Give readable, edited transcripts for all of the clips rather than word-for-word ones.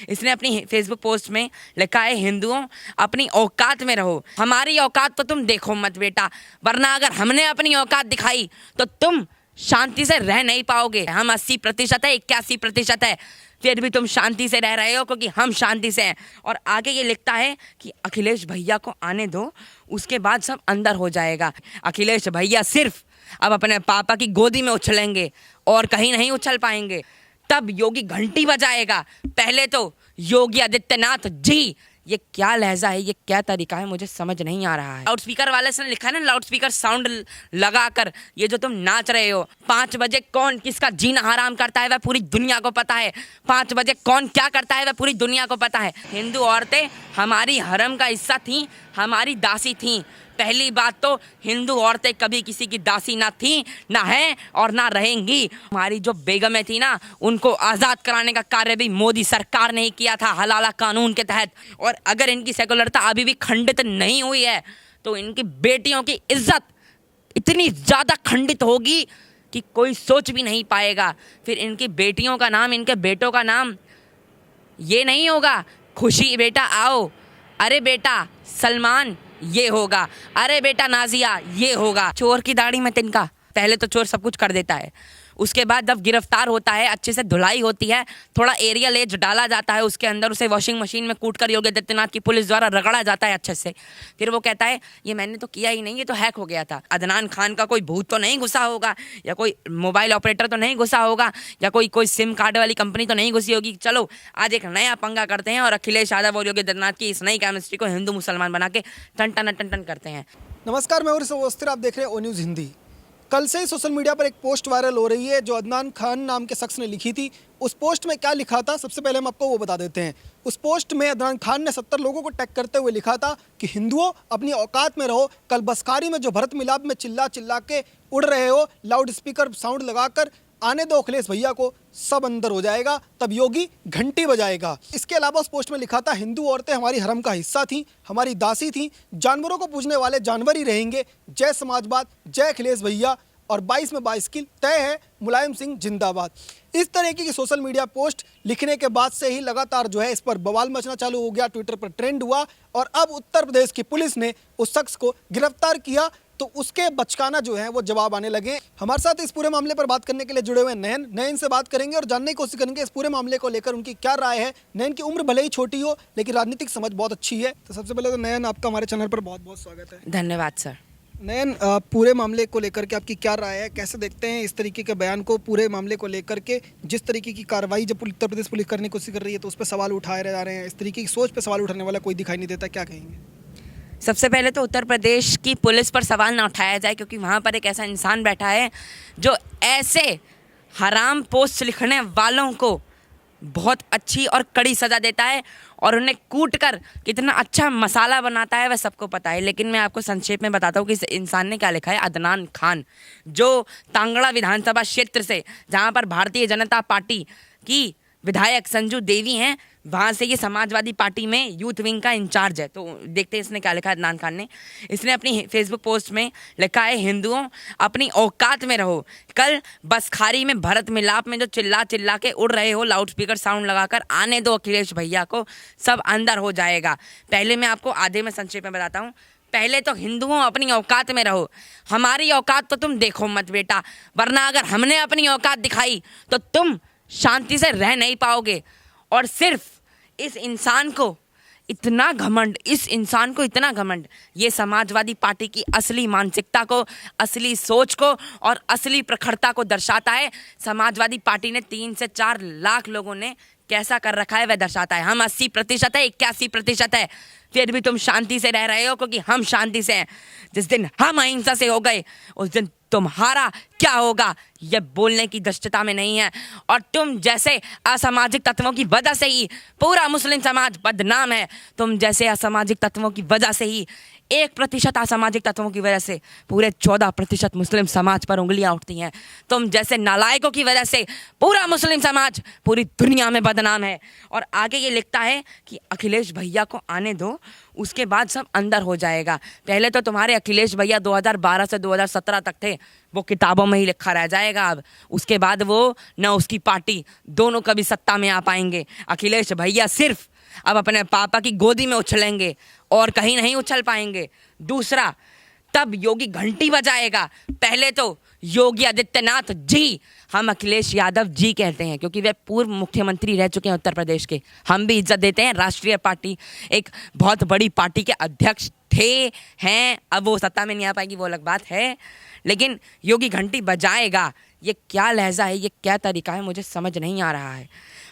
इसने अपनी Facebook post में लिखा है, हिंदुओं अपनी औकात में रहो, हमारी औकात तो तुम देखो मत बेटा, वरना अगर हमने अपनी औकात दिखाई तो तुम शांति से रह नहीं पाओगे। हम 80% है, 81% है, फिर भी तुम शांति से रह रहे हो क्योंकि हम शांति से हैं। और आगे ये लिखता है कि अखिलेश भैया को आने दो, उसके बाद सब अंदर हो जाएगा। अखिलेश भैया सिर्फ अब अपने पापा की गोदी में उछलेंगे और कहीं नहीं उछल पाएंगे। तब योगी घंटी बजाएगा। पहले तो योगी आदित्यनाथ जी, ये क्या लहजा है, ये क्या तरीका है, मुझे समझ नहीं आ रहा है। लाउड स्पीकर वाले से लिखा है ना, लाउड स्पीकर साउंड लगाकर ये जो तुम नाच रहे हो, 5 बजे कौन किसका जीना हराम करता है वह पूरी दुनिया को पता है। 5 बजे कौन क्या करता है वह पूरी दुनिया को पता है। हिंदू औरतें हमारी हरम का हिस्सा थी, हमारी दासी थी। पहली बात तो हिंदू औरतें कभी किसी की दासी ना थी, ना है और ना रहेंगी। हमारी जो बेगमें थी ना, उनको आज़ाद कराने का कार्य भी मोदी सरकार ने ही किया था हलाला कानून के तहत। और अगर इनकी सेकुलरता अभी भी खंडित नहीं हुई है तो इनकी बेटियों की इज्जत इतनी ज़्यादा खंडित होगी कि कोई सोच भी नहीं पाएगा। फिर इनकी बेटियों का नाम, इनके बेटों का नाम ये नहीं होगा खुशी बेटा आओ, अरे बेटा सलमान ये होगा, अरे बेटा नाजिया ये होगा। चोर की दाढ़ी में तिनका। पहले तो चोर सब कुछ कर देता है, उसके बाद जब गिरफ्तार होता है, अच्छे से धुलाई होती है, थोड़ा एरियल एज डाला जाता है उसके अंदर, उसे वॉशिंग मशीन में कूट कर योगी आदित्यनाथ की पुलिस द्वारा रगड़ा जाता है अच्छे से। फिर वो कहता है ये मैंने तो किया ही नहीं, ये तो हैक हो गया था। अदनान खान का कोई भूत तो नहीं घुसा होगा, या कोई मोबाइल ऑपरेटर तो नहीं घुसा होगा, या कोई सिम कार्ड वाली कंपनी तो नहीं घुसी होगी। चलो आज एक नया पंगा करते हैं और अखिलेश यादव और योगी आदित्यनाथ की इस नई केमिस्ट्री को हिंदू मुसलमान बना के टन टन टन टन करते हैं। नमस्कार, मैं उर्स अवस्थी, आप देख रहे हैं ओ न्यूज़ हिंदी। कल से ही सोशल मीडिया पर एक पोस्ट वायरल हो रही है जो अदनान खान नाम के शख्स ने लिखी थी। उस पोस्ट में क्या लिखा था, सबसे पहले हम आपको वो बता देते हैं। उस पोस्ट में अदनान खान ने 70 लोगों को टैग करते हुए लिखा था कि हिंदुओं अपनी औकात में रहो, कल बसखारी में जो भरत मिलाप में चिल्ला चिल्ला के उड़ रहे हो, लाउड स्पीकर साउंड लगाकर आने दो अखिलेश भैया को, सब अंदर हो जाएगा, तब योगी घंटी बजाएगा। इसके अलावा उस पोस्ट में लिखा था, हिंदू औरतें हमारी हरम का हिस्सा थी, हमारी दासी थी, जानवरों को पूजने वाले जानवर ही रहेंगे, जय समाजवाद, जय अखिलेश भैया, और 22 में 22 की तय है, मुलायम सिंह जिंदाबाद। इस तरीके की सोशल मीडिया पोस्ट लिखने के बाद से ही लगातार जो है इस पर बवाल मचना चालू हो गया, ट्विटर पर ट्रेंड हुआ और अब उत्तर प्रदेश की पुलिस ने उस शख्स को गिरफ्तार किया तो उसके बचकाना जो है वो जवाब आने लगे। हमारे साथ इस पूरे मामले पर बात करने के लिए जुड़े हुए नयन से बात करेंगे और जानने की कोशिश करेंगे इस पूरे मामले को लेकर उनकी क्या राय है। नयन की उम्र भले ही छोटी हो लेकिन राजनीतिक समझ बहुत अच्छी है। तो सबसे पहले तो नयन, आपका हमारे चैनल पर बहुत बहुत स्वागत है। धन्यवाद सर। नयन, पूरे मामले को लेकर के आपकी क्या राय है, कैसे देखते हैं इस तरीके के बयान को, पूरे मामले को लेकर के जिस तरीके की कार्रवाई जब उत्तर प्रदेश पुलिस करने की कोशिश कर रही है तो उस पर सवाल उठाए जा रहे हैं, इस तरीके की सोच पर सवाल उठाने वाला कोई दिखाई नहीं देता, क्या कहेंगे? सबसे पहले तो उत्तर प्रदेश की पुलिस पर सवाल ना उठाया जाए क्योंकि वहाँ पर एक ऐसा इंसान बैठा है जो ऐसे हराम पोस्ट लिखने वालों को बहुत अच्छी और कड़ी सज़ा देता है और उन्हें कूट कर कितना अच्छा मसाला बनाता है वह सबको पता है। लेकिन मैं आपको संक्षेप में बताता हूँ कि इस इंसान ने क्या लिखा है। अदनान खान जो तांगड़ा विधानसभा क्षेत्र से, जहाँ पर भारतीय जनता पार्टी की विधायक संजू देवी हैं, वहाँ से ये समाजवादी पार्टी में यूथ विंग का इंचार्ज है। तो देखते हैं इसने क्या लिखा है अदनान खान ने। इसने अपनी फेसबुक पोस्ट में लिखा है, हिंदुओं अपनी औकात में रहो, कल बसखारी में भरत मिलाप में जो चिल्ला चिल्ला के उड़ रहे हो, लाउड स्पीकर साउंड लगाकर आने दो अखिलेश भैया को, सब अंदर हो जाएगा। पहले मैं आपको आधे में संक्षेप में बताता हूँ। पहले तो हिंदुओं अपनी औकात में रहो, हमारी औकात तो तुम देखो मत बेटा, वरना अगर हमने अपनी औकात दिखाई तो तुम शांति से रह नहीं पाओगे। और सिर्फ इस इंसान को इतना घमंड, ये समाजवादी पार्टी की असली मानसिकता को, असली सोच को और असली प्रखरता को दर्शाता है। समाजवादी पार्टी ने 3 से 4 लाख लोगों ने कैसा कर रखा है वह दर्शाता है। हम 80% है, 81% है, फिर भी तुम शांति से रह रहे हो क्योंकि हम शांति से हैं। जिस दिन हम अहिंसा से हो गए उस दिन तुम्हारा क्या होगा यह बोलने की दृष्टता में नहीं है। और तुम जैसे असामाजिक तत्वों की वजह से ही पूरा मुस्लिम समाज बदनाम है। तुम जैसे असामाजिक तत्वों की वजह से ही, 1% असामाजिक तत्वों की वजह से पूरे 14% मुस्लिम समाज पर उंगलियां उठती हैं। तुम जैसे नालायकों की वजह से पूरा मुस्लिम समाज पूरी दुनिया में बदनाम है। और आगे ये लिखता है कि अखिलेश भैया को आने दो, उसके बाद सब अंदर हो जाएगा। पहले तो तुम्हारे अखिलेश भैया 2012 से 2017 तक थे, वो किताबों में ही लिखा रह जाएगा। अब उसके बाद वो न उसकी पार्टी दोनों कभी सत्ता में आ पाएंगे। अखिलेश भैया सिर्फ अब अपने पापा की गोदी में उछलेंगे और कहीं नहीं उछल पाएंगे। दूसरा, तब योगी घंटी बजाएगा। पहले तो योगी आदित्यनाथ जी, हम अखिलेश यादव जी कहते हैं क्योंकि वे पूर्व मुख्यमंत्री रह चुके हैं उत्तर प्रदेश के। हम भी इज्जत देते हैं, राष्ट्रीय पार्टी एक बहुत बड़ी पार्टी के अध्यक्ष थे, हैं। अब वो सत्ता में नहीं आ पाएगी, वो अलग बात है, लेकिन योगी घंटी बजाएगा। ये क्या लहजा है, ये क्या तरीका है, मुझे समझ नहीं आ रहा है।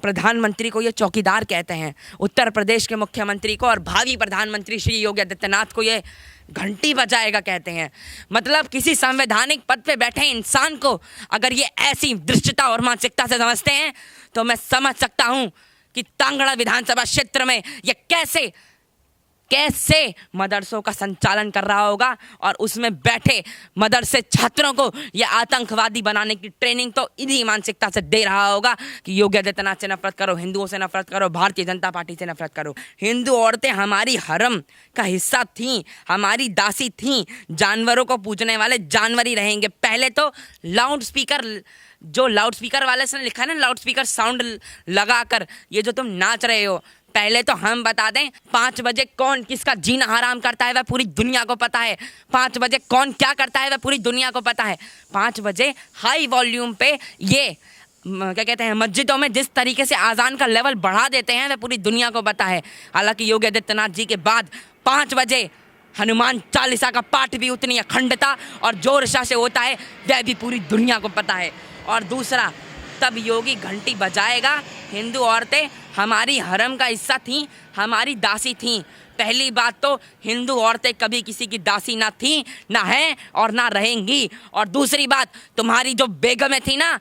प्रधानमंत्री को ये चौकीदार कहते हैं, उत्तर प्रदेश के मुख्यमंत्री को और भावी प्रधानमंत्री श्री योगी आदित्यनाथ को ये घंटी बजाएगा कहते हैं। मतलब किसी संवैधानिक पद पे बैठे इंसान को अगर ये ऐसी दृष्टता और मानसिकता से समझते हैं तो मैं समझ सकता हूं कि तांगड़ा विधानसभा क्षेत्र में ये कैसे मदरसों का संचालन कर रहा होगा और उसमें बैठे मदरसे छात्रों को यह आतंकवादी बनाने की ट्रेनिंग तो इन्हीं मानसिकता से दे रहा होगा कि योगी आदित्यनाथ से नफरत करो, हिंदुओं से नफरत करो, भारतीय जनता पार्टी से नफरत करो। हिंदू औरतें हमारी हरम का हिस्सा थीं, हमारी दासी थीं, जानवरों को पूजने वाले जानवर ही रहेंगे। पहले तो लाउड स्पीकर वाले से लिखा है ना, लाउड स्पीकर साउंड लगाकर ये जो तुम नाच रहे हो, पहले तो हम बता दें 5 बजे कौन किसका जीना हराम करता है वह पूरी दुनिया को पता है। 5 बजे कौन क्या करता है वह पूरी दुनिया को पता है। 5 बजे हाई वॉल्यूम पे ये क्या कहते हैं, मस्जिदों में जिस तरीके से आज़ान का लेवल बढ़ा देते हैं वह पूरी दुनिया को पता है। हालांकि योगी आदित्यनाथ जी के बाद 5 बजे हनुमान चालीसा का पाठ भी उतनी अखंडता और जोर शा से होता है, वह भी पूरी दुनिया को पता है। और दूसरा, तब योगी घंटी बजाएगा। हिंदू औरतें हमारी हरम का हिस्सा थीं, हमारी दासी थीं। पहली बात तो हिंदू औरतें कभी किसी की दासी ना थीं, ना हैं और ना रहेंगी। और दूसरी बात, तुम्हारी जो बेगमें थी ना,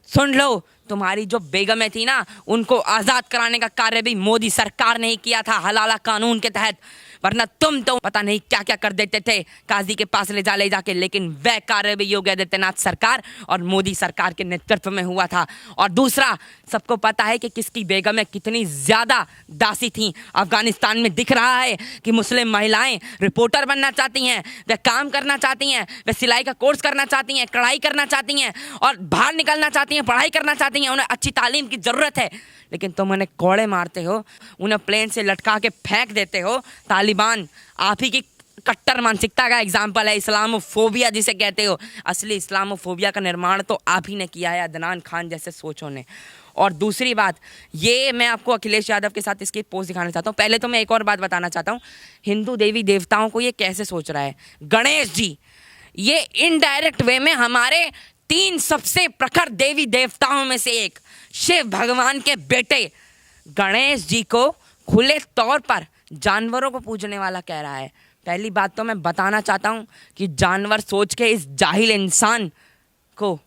सुन लो, तुम्हारी जो बेगमें थी ना, उनको आज़ाद कराने का कार्य भी मोदी सरकार ने ही किया था हलाला कानून के तहत। वरना तुम तो पता नहीं क्या क्या कर देते थे काजी के पास ले जाके, लेकिन वह कार्य भी योगी आदित्यनाथ सरकार और मोदी सरकार के नेतृत्व में हुआ था। और दूसरा, सबको पता है कि किसकी बेगमें कितनी ज़्यादा दासी थीं। अफगानिस्तान में दिख रहा है कि मुस्लिम महिलाएं रिपोर्टर बनना चाहती हैं, वह काम करना चाहती हैं, वह सिलाई का कोर्स करना चाहती हैं, कढ़ाई करना चाहती हैं और बाहर निकलना चाहती हैं, पढ़ाई करना चाहती हैं, उन्हें अच्छी तालीम की ज़रूरत है। लेकिन तुम उन्हें कोड़े मारते हो, उन्हें प्लेन से लटका के फेंक देते हो। तालिबान आप ही की कट्टर मानसिकता का एग्जाम्पल है, इस्लामोफोबिया जिसे कहते हो। असली इस्लामोफोबिया का निर्माण तो आप ही ने किया है, अदनान खान जैसे सोचों ने। और दूसरी बात, ये मैं आपको अखिलेश यादव के साथ इसकी पोस्ट दिखाना चाहता हूँ। पहले तो मैं एक और बात बताना चाहता हूँ, हिंदू देवी देवताओं को ये कैसे सोच रहा है। गणेश जी ये इनडायरेक्ट वे में हमारे 3 सबसे प्रखर देवी देवताओं में से एक शिव भगवान के बेटे गणेश जी को खुले तौर पर जानवरों को पूजने वाला कह रहा है। पहली बात तो मैं बताना चाहता हूँ कि जानवर सोच के इस जाहिल इंसान को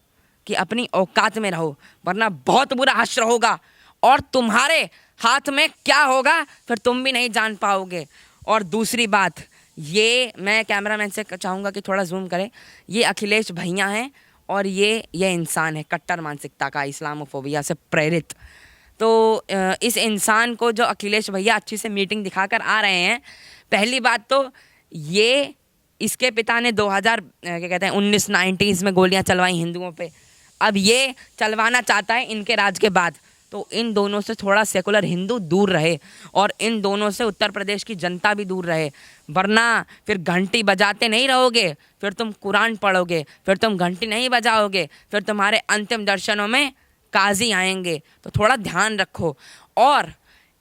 कि अपनी औकात में रहो, वरना बहुत बुरा हश्र होगा और तुम्हारे हाथ में क्या होगा फिर तुम भी नहीं जान पाओगे। और दूसरी बात, ये मैं कैमरामैन से चाहूँगा कि थोड़ा जूम करें, ये अखिलेश भैया हैं और ये इंसान है कट्टर मानसिकता का, इस्लामोफोबिया से प्रेरित। तो इस इंसान को जो अखिलेश भैया अच्छी से मीटिंग दिखाकर आ रहे हैं, पहली बात तो ये इसके पिता ने 1990s में गोलियां चलवाई हिंदुओं पे, अब ये चलवाना चाहता है इनके राज के बाद। तो इन दोनों से थोड़ा सेकुलर हिंदू दूर रहे और इन दोनों से उत्तर प्रदेश की जनता भी दूर रहे, वरना फिर घंटी बजाते नहीं रहोगे, फिर तुम कुरान पढ़ोगे, फिर तुम घंटी नहीं बजाओगे, फिर तुम्हारे अंतिम दर्शनों में काजी आएंगे। तो थोड़ा ध्यान रखो और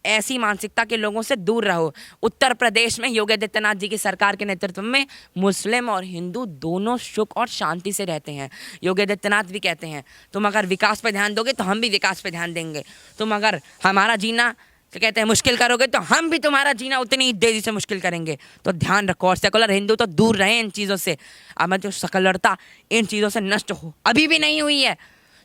ऐसी मानसिकता के लोगों से दूर रहो। उत्तर प्रदेश में योगी आदित्यनाथ जी की सरकार के नेतृत्व में मुस्लिम और हिंदू दोनों सुख और शांति से रहते हैं। योगी आदित्यनाथ भी कहते हैं तुम अगर विकास पर ध्यान दोगे तो हम भी विकास पर ध्यान देंगे, तुम अगर हमारा जीना तो कहते हैं मुश्किल करोगे तो हम भी तुम्हारा जीना उतनी ही तेजी से मुश्किल करेंगे। तो ध्यान रखो और सेकुलर हिंदू तो दूर रहें इन चीज़ों से। अब जो सेकुलरता इन चीज़ों से नष्ट हो अभी भी नहीं हुई है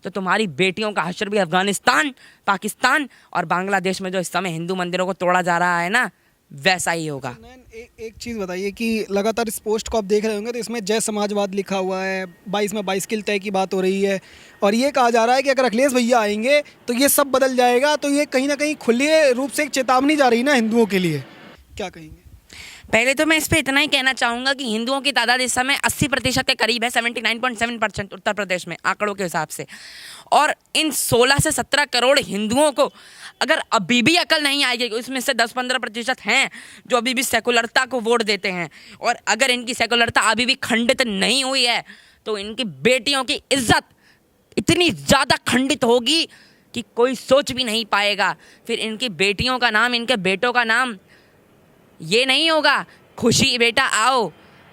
तो तुम्हारी बेटियों का हश्र भी अफगानिस्तान, पाकिस्तान और बांग्लादेश में जो इस समय हिंदू मंदिरों को तोड़ा जा रहा है ना, वैसा ही होगा। एक चीज़ बताइए कि लगातार इस पोस्ट को आप देख रहे होंगे तो इसमें जय समाजवाद लिखा हुआ है, 22 में 22 किल तय की बात हो रही है और ये कहा जा रहा है कि अगर अखिलेश भैया आएंगे तो ये सब बदल जाएगा। तो ये कहीं ना कहीं खुले रूप से एक चेतावनी जा रही है ना हिंदुओं के लिए, क्या कहेंगे? पहले तो मैं इस पे इतना ही कहना चाहूँगा कि हिंदुओं की तादाद इस समय 80% के करीब है, 79.7% उत्तर प्रदेश में आंकड़ों के हिसाब से। और इन 16 से 17 करोड़ हिंदुओं को अगर अभी भी अकल नहीं आएगी, उसमें से 10-15% हैं जो अभी भी सेकुलरता को वोट देते हैं, और अगर इनकी सेकुलरता अभी भी खंडित नहीं हुई है तो इनकी बेटियों की इज्जत इतनी ज़्यादा खंडित होगी कि कोई सोच भी नहीं पाएगा। फिर इनकी बेटियों का नाम, इनके बेटों का नाम ये नहीं होगा खुशी बेटा आओ,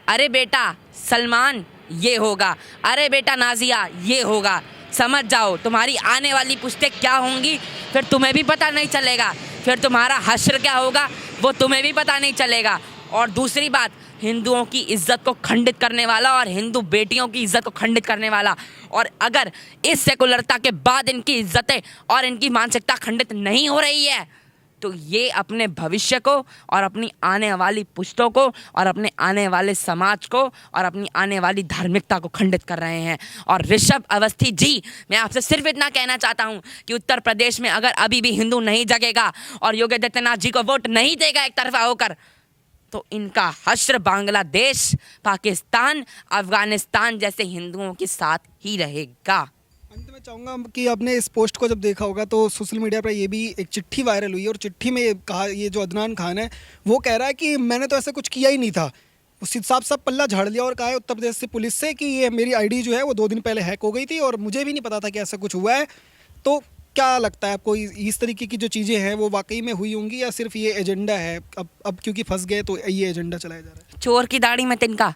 अरे बेटा सलमान ये होगा, अरे बेटा नाजिया ये होगा। समझ जाओ तुम्हारी आने वाली पुश्तें क्या होंगी फिर तुम्हें भी पता नहीं चलेगा, फिर तुम्हारा हश्र क्या होगा वो तुम्हें भी पता नहीं चलेगा। और दूसरी बात, हिंदुओं की इज्जत को खंडित करने वाला और हिंदू बेटियों की इज्जत को खंडित करने वाला, और अगर इस सेकुलरता के बाद इनकी इज्जतें और इनकी मानसिकता खंडित नहीं हो रही है तो ये अपने भविष्य को और अपनी आने वाली पुश्तों को और अपने आने वाले समाज को और अपनी आने वाली धार्मिकता को खंडित कर रहे हैं। और ऋषभ अवस्थी जी, मैं आपसे सिर्फ इतना कहना चाहता हूँ कि उत्तर प्रदेश में अगर अभी भी हिंदू नहीं जगेगा और योगी आदित्यनाथ जी को वोट नहीं देगा एक तरफा होकर, तो इनका हश्र बांग्लादेश, पाकिस्तान, अफगानिस्तान जैसे हिंदुओं के साथ ही रहेगा। अंत में चाहूँगा कि आपने इस पोस्ट को जब देखा होगा तो सोशल मीडिया पर ये भी एक चिट्ठी वायरल हुई है, और चिट्ठी में ये कहा, ये जो अदनान खान है वो कह रहा है कि मैंने तो ऐसा कुछ किया ही नहीं था। उसने साफ साफ पल्ला झाड़ लिया और कहा है उत्तर प्रदेश से पुलिस से कि ये मेरी आईडी जो है वो 2 दिन पहले हैक हो गई थी और मुझे भी नहीं पता था कि ऐसा कुछ हुआ है। तो क्या लगता है आपको, इस तरीके की जो चीज़ें हैं वो वाकई में हुई होंगी या सिर्फ ये एजेंडा है, अब क्योंकि फंस गए तो ये एजेंडा चलाया जा रहा है? चोर की दाढ़ी में तिनका,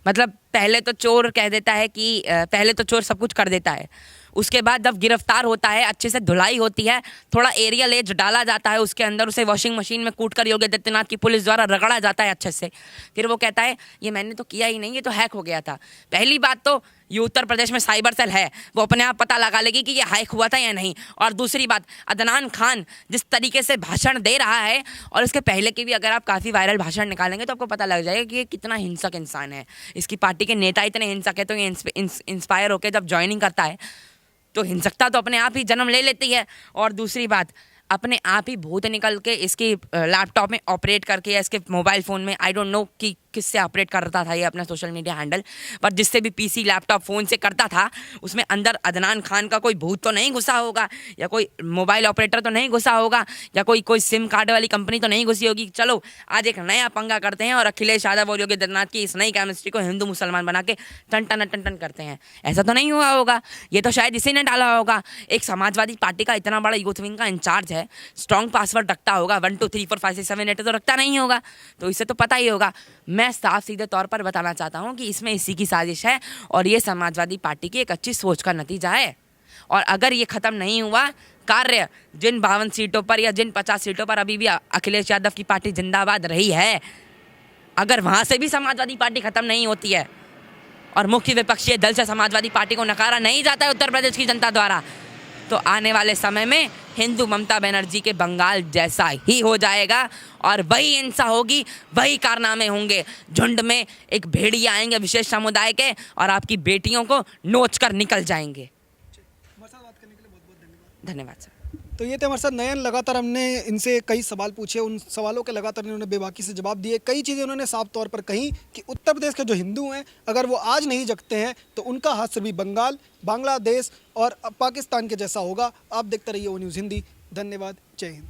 मतलब पहले तो चोर कह देता है कि पहले तो चोर सब कुछ कर देता है, उसके बाद जब गिरफ्तार होता है अच्छे से धुलाई होती है, थोड़ा एरियल एज डाला जाता है उसके अंदर, उसे वॉशिंग मशीन में कूट कर योगी आदित्यनाथ की पुलिस द्वारा रगड़ा जाता है अच्छे से, फिर वो कहता है ये मैंने तो किया ही नहीं, ये तो हैक हो गया था। पहली बात तो ये उत्तर प्रदेश में साइबर सेल है, वो अपने आप पता लगा लेगी कि ये हैक हुआ था या नहीं। और दूसरी बात, अदनान खान जिस तरीके से भाषण दे रहा है, और इसके पहले के भी अगर आप काफ़ी वायरल भाषण निकालेंगे तो आपको पता लग जाएगा कि ये कितना हिंसक इंसान है। इसकी पार्टी के नेता इतने हिंसक है तो ये इंस्पायर होकर जब ज्वाइनिंग करता है तो हिंसकता तो अपने आप ही जन्म ले लेती है। और दूसरी बात, अपने आप ही भूत निकल के इसकी लैपटॉप में ऑपरेट करके या इसके मोबाइल फ़ोन में, आई डोंट नो कि किससे ऑपरेट करता था ये अपना सोशल मीडिया हैंडल, पर जिससे भी पीसी लैपटॉप फ़ोन से करता था उसमें अंदर अदनान खान का कोई भूत तो नहीं घुसा होगा, या कोई मोबाइल ऑपरेटर तो नहीं घुसा होगा, या कोई सिम कार्ड वाली कंपनी तो नहीं घुसी होगी। चलो आज एक नया पंगा करते हैं और अखिलेश यादव और योगी आदित्यनाथ की इस नई केमिस्ट्री को हिंदू मुसलमान बना के टन टन टन टन करते हैं। ऐसा तो नहीं हुआ होगा, ये तो शायद इसी ने डाला होगा। एक समाजवादी पार्टी का इतना बड़ा यूथ विंग का इंचार्ज है, स्ट्रॉन्ग पासवर्ड रखता होगा, 1 2 3 4 5 6 7 8 तो रखता नहीं होगा, तो इसे तो पता ही होगा। मैं साफ सीधे तौर पर बताना चाहता हूँ कि इसमें इसी की साजिश है और ये समाजवादी पार्टी की एक अच्छी सोच का नतीजा है। और अगर ये ख़त्म नहीं हुआ कार्य, जिन 52 सीटों पर या जिन 50 सीटों पर अभी भी अखिलेश यादव की पार्टी जिंदाबाद रही है, अगर वहाँ से भी समाजवादी पार्टी ख़त्म नहीं होती है और मुख्य विपक्षी दल से समाजवादी पार्टी को नकारा नहीं जाता है उत्तर प्रदेश की जनता द्वारा, तो आने वाले समय में हिंदू ममता बनर्जी के बंगाल जैसा ही हो जाएगा और वही हिंसा होगी, वही कारनामे होंगे। झुंड में एक भेड़िया आएंगे विशेष समुदाय के और आपकी बेटियों को नोच कर निकल जाएंगे। हमारे साथ बात करने के लिए बहुत बहुत धन्यवाद। धन्यवाद सर। तो ये थे हमारे साथ नयन। लगातार हमने इनसे कई सवाल पूछे, उन सवालों के लगातार इन्होंने बेबाकी से जवाब दिए। कई चीज़ें उन्होंने साफ तौर पर कही कि उत्तर प्रदेश के जो हिंदू हैं अगर वो आज नहीं जगते हैं तो उनका हश्र भी बंगाल, बांग्लादेश और पाकिस्तान के जैसा होगा। आप देखते रहिए ओ न्यूज़ हिंदी। धन्यवाद। जय हिंद।